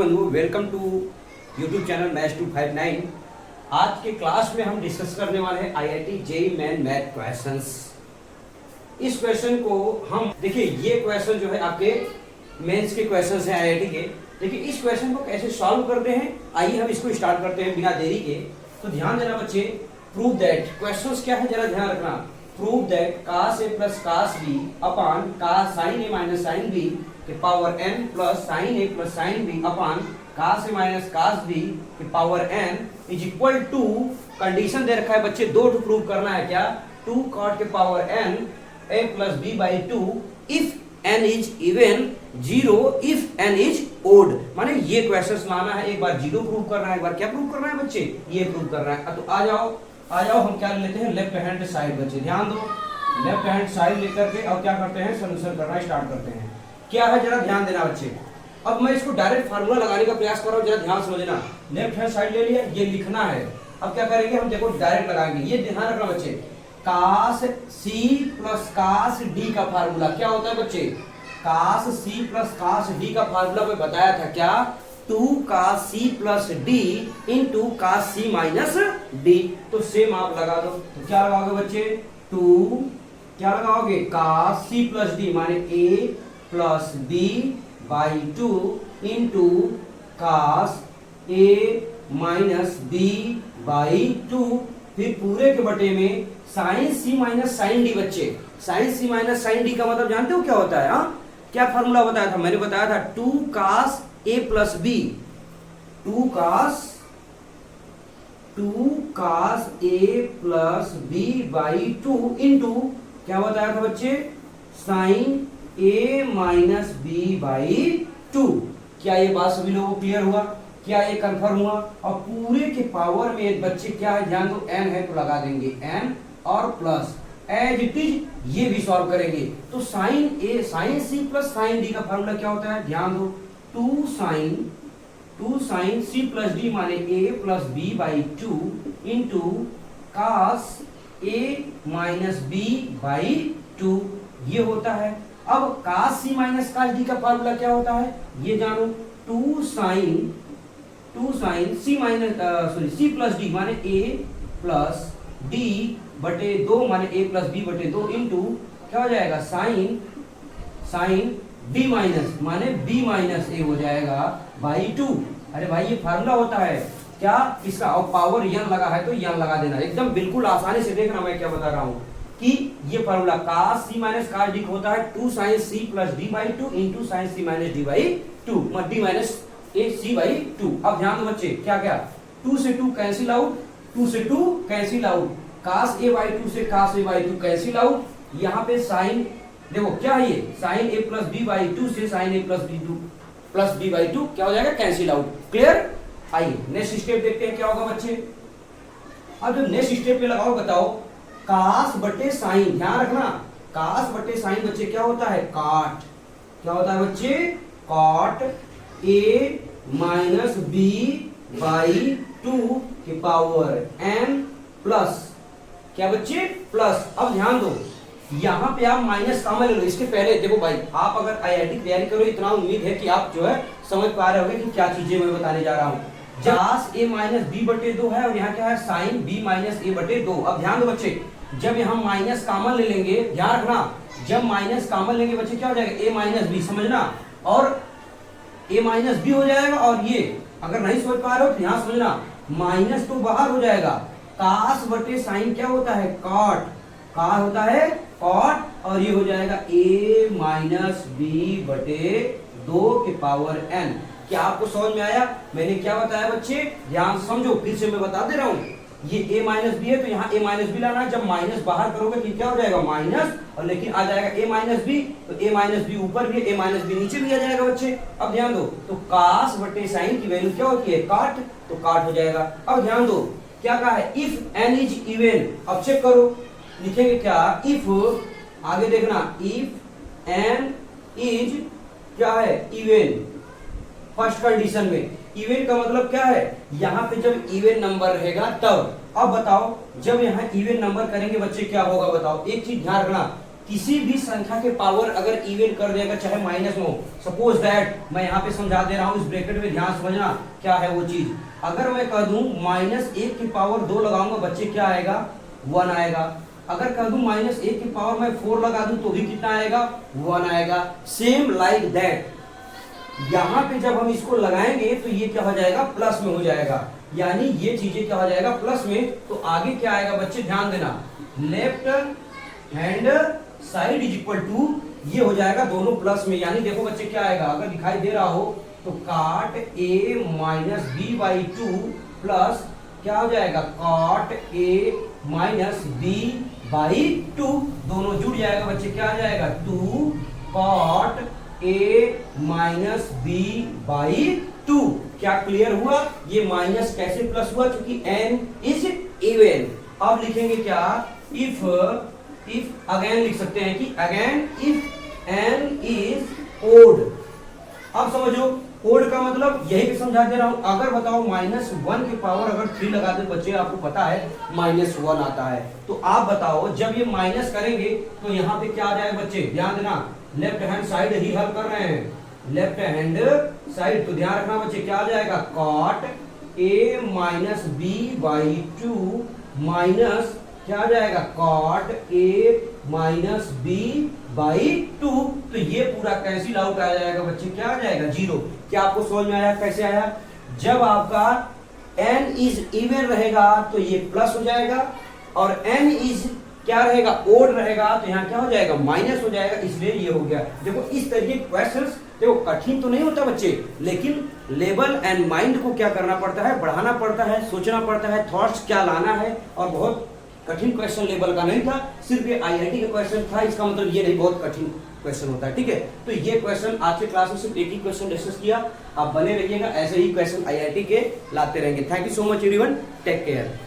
बंधुओं, welcome to YouTube channel maths 259। आज के क्लास में हम डिस्कस करने वाले हैं IIT JEE main math questions. इस क्वेश्चन को हम देखिए, ये क्वेश्चन जो है आपके मेंस के क्वेश्चंस हैं आईआईटी के। देखिए इस क्वेश्चन को कैसे सॉल्व करते हैं, आइए हम इसको स्टार्ट करते हैं बिना देरी के। तो ध्यान देना बच्चे, प्रूव दैट क्वेश्चंस क्या है जरा ध्यान रखना। Prove that cos a plus cos b upon cos sin a minus sin b के power n plus sin a plus sin b upon cos a minus cos b के power n is equal to, condition दे रखा है बच्चे, दो to prove करना है क्या, 2 cot के power n a plus b by 2 if n is even, 0 if n is odd। माने ये क्वेश्चंस लाना है, एक बार 0 प्रूव करना है, एक बार क्या प्रूव करना है बच्चे, ये प्रूव करना है। तो आ जाओ हम क्या लेते हैं, लेफ्ट हैंड साइड। बच्चे ध्यान दो, लेफ्ट हैंड साइड लेकर के अब क्या करते हैं, सॉल्यूशन करना स्टार्ट करते हैं। क्या है जरा ध्यान देना बच्चे। अब मैं इसको डायरेक्ट फार्मूला लगाने का प्रयास कर रहा हूं, जरा ध्यान समझना। लेफ्ट हैंड साइड ले लिया, ये लिखना है। अब क्या करेंगे हम, देखो डायरेक्ट लगाएंगे। ये ध्यान रखना बच्चे, cos c plus cos d का फार्मूला क्या होता है बच्चे, cos c plus cos d का फार्मूला मैं बताया था क्या, 2 cos c plus d into cos c minus d। तो सेम आप लगा दो, तो क्या लगाओगे बच्चे, 2 क्या लगाओगे, cos c प्लस d माने a plus b by 2 into cos a minus b by 2, फिर पूरे के बटे में sin c minus sin d। बच्चे sin c minus sin d का मतलब जानते हो क्या होता है, हाँ क्या फार्मूला बताया था, मैंने बताया था 2 cos a plus b, 2 cos a plus b by 2 into क्या बताया था बच्चे, sin a minus b by 2। क्या ये बात सभी लोगों को क्लियर हुआ, क्या ये कंफर्म हुआ। और पूरे के पावर में बच्चे क्या है, ध्यान दो, n है तो लगा देंगे n और प्लस एज इट इज, ये भी सॉल्व करेंगे। तो sin c plus sin d का फार्मूला क्या होता है, ध्यान दो, 2 sin c प्लस d माने a plus b by 2 into cos a minus b by 2, ये होता है। अब cos c minus cos d का फार्मूला क्या होता है, ये जानो, 2 sin c minus c plus d माने a प्लस d बटे 2 माने a प्लस b बटे 2 इंटू क्या हो जाएगा, sin d माइनस माने b माइनस a हो जाएगा बाई 2। अरे भाई ये फार्मूला होता है क्या इसका, और पावर यन लगा है तो यन लगा देना, एकदम बिल्कुल आसानी से देखना मैं क्या बता रहा हूं कि ये formula cos c minus cos d होता है 2 sin c plus d by 2 into sin c minus d by 2, d minus a c by 2। अब ध्यान दो बच्चे, क्या क्या, 2 से 2 कैंसिल आउट, 2 से 2 cancel out, cos a by 2 से cos a by 2 cancel out. यहाँ पे sin, देखो क्या है ये, sin a plus b by 2 से sin a plus b by 2 क्या हो जाएगा, कैंसिल आउट। क्लियर। आइए नेक्स्ट स्टेप देखते हैं क्या होगा बच्चे। अब जो नेक्स्ट स्टेप पे लगाओ, बताओ cos बटे sin, ध्यान रखना cos बटे sin बच्चे क्या होता है, cot, क्या होता है बच्चे, cot a minus b by 2 के पावर n प्लस क्या बच्चे, प्लस। अब ध्यान दो, यहाँ पे आप माइनस कॉमन ले लो। इसके पहले देखो भाई, आप अगर आईआईटी तैयारी करो, इतना उम्मीद है कि आप जो है समझ पा रहे होंगे कि क्या चीजें मैं बताने जा रहा हूँ। cos a माइनस b बटे 2 है और यहाँ क्या है, sin b माइनस a बटे 2। अब ध्यान दो बच्चे, जब यहाँ माइनस कॉमन ले लेंगे, ध्यान रखना, जब माइनस कॉमन लेंगे बच्चे क्या हो जाएगा, a माइनस b, समझना, और a माइनस b हो जाएगा। और ये अगर नहीं समझ पा रहे हो तो यहाँ समझना, माइनस तो बाहर हो जाएगा, cos बटे sin क्या होता है, cot, का होता है cot, और ये हो जाएगा a माइनस b बटे 2 के पावर n। क्या आपको समझ में आया मैंने क्या बताया बच्चे, ध्यान समझो, फिर से मैं बता दे रहा हूँ। ये a माइनस बी है तो यहाँ a माइनस बी लाना है, जब माइनस बाहर करोगे तो क्या हो जाएगा, माइनस, और लेकिन आ जाएगा a माइनस बी, तो a माइनस बी ऊपर भी, a माइनस बी नीचे भी आ जाएगा बच्चे। अब ध्यान दो, तो cos बटे sin की वैल्यू क्या होती है, cot, तो cot हो जाएगा। अब ध्यान दो क्या कहा है, इफ n इज इवन। अब चेक करो, लिखेंगे क्या, इफ, आगे देखना, इफ n इज क्या है, इवन। फर्स्ट कंडीशन में इवन का मतलब क्या है, यहाँ पे जब इवन नंबर रहेगा तब। अब बताओ जब यहाँ इवन नंबर करेंगे बच्चे क्या होगा, बताओ एक चीज ध्यान रखना, किसी भी संख्या के पावर अगर इवन कर देगा चाहे माइनस में हो, सपोज दैट मैं यहाँ पे समझा दे रहा हूँ, इस ब्रैकेट में ध्यान समझना क्या है वो चीज। अगर मैं कह दूं -1 की पावर 2 लगाऊंगा बच्चे क्या आएगा 1 आएगा। अगर कह दूं -1 की पावर मैं 4 लगा दूं तो भी कितना आएगा 1 आएगा। सेम लाइक दैट यहाँ पे जब हम इसको लगाएंगे तो ये क्या हो जाएगा प्लस में हो जाएगा, यानी ये चीजें क्या हो जाएगा प्लस में। तो आगे क्या आएगा बच्चे ध्यान देना, left hand side is equal to ये हो जाएगा दोनों प्लस में, यानी देखो बच्चे क्या आएगा अगर दिखाई दे रहा हो तो cot a minus B by two plus क्या हो जाएगा cot a minus B by two, दोनों जुड़ जाएगा बच्चे क्या आ जाएगा 2 cot a minus B by two. क्या क्लियर हुआ, ये माइनस कैसे प्लस हुआ क्योंकि n इज इवन। अब लिखेंगे क्या इफ अगेन लिख सकते हैं कि again if n is odd. अब समझो ओड का मतलब यही पे समझा दे रहा हूं। अगर बताओ -1 की पावर अगर 3 लगा दे बच्चे आपको पता है -1 आता है, तो आप बताओ जब ये माइनस करेंगे तो यहाँ पे क्या आ जाएगा बच्चे ध्यान देना, लेफ्ट हैंड साइड ही हल कर रहे हैं, लेफ्ट हैंड साइड, तो ध्यान रखना बच्चे क्या आ जाएगा cot a minus B by two minus क्या आ जाएगा cot a minus B by two. तो ये पूरा कैंसिल आउट आ जाएगा बच्चे क्या आ जाएगा 0। क्या आपको समझ में आया कैसे आया, जब आपका n इज इवन रहेगा तो ये प्लस हो जाएगा और n इज क्या रहेगा ओड रहेगा तो यहाँ क्या हो जाएगा माइनस हो जाएगा, इसलिए ये हो गया। देखो इस तरीके क्वेश्चंस देखो कठिन तो नहीं होता बच्चे, लेकिन लेवल एंड माइंड को क्या करना पड़ता है बढ़ाना पड़ता है, सोचना पड़ता है, थॉट्स क्या लाना है। और बहुत कठिन क्वेश्चन लेवल का नहीं था, सिर्फ ये आईआईटी का क्वेश्चन था, इसका मतलब ये नहीं बहुत कठिन क्वेश्चन होता है। ठीक है, तो ये क्वेश्चन आज के क्लास में सिर्फ एक ही क्वेश्चन डिस्कस किया, आप बने रहिएगा, ऐसे ही क्वेश्चन आईआईटी के लाते रहेंगे। Thank you so much everyone, take care.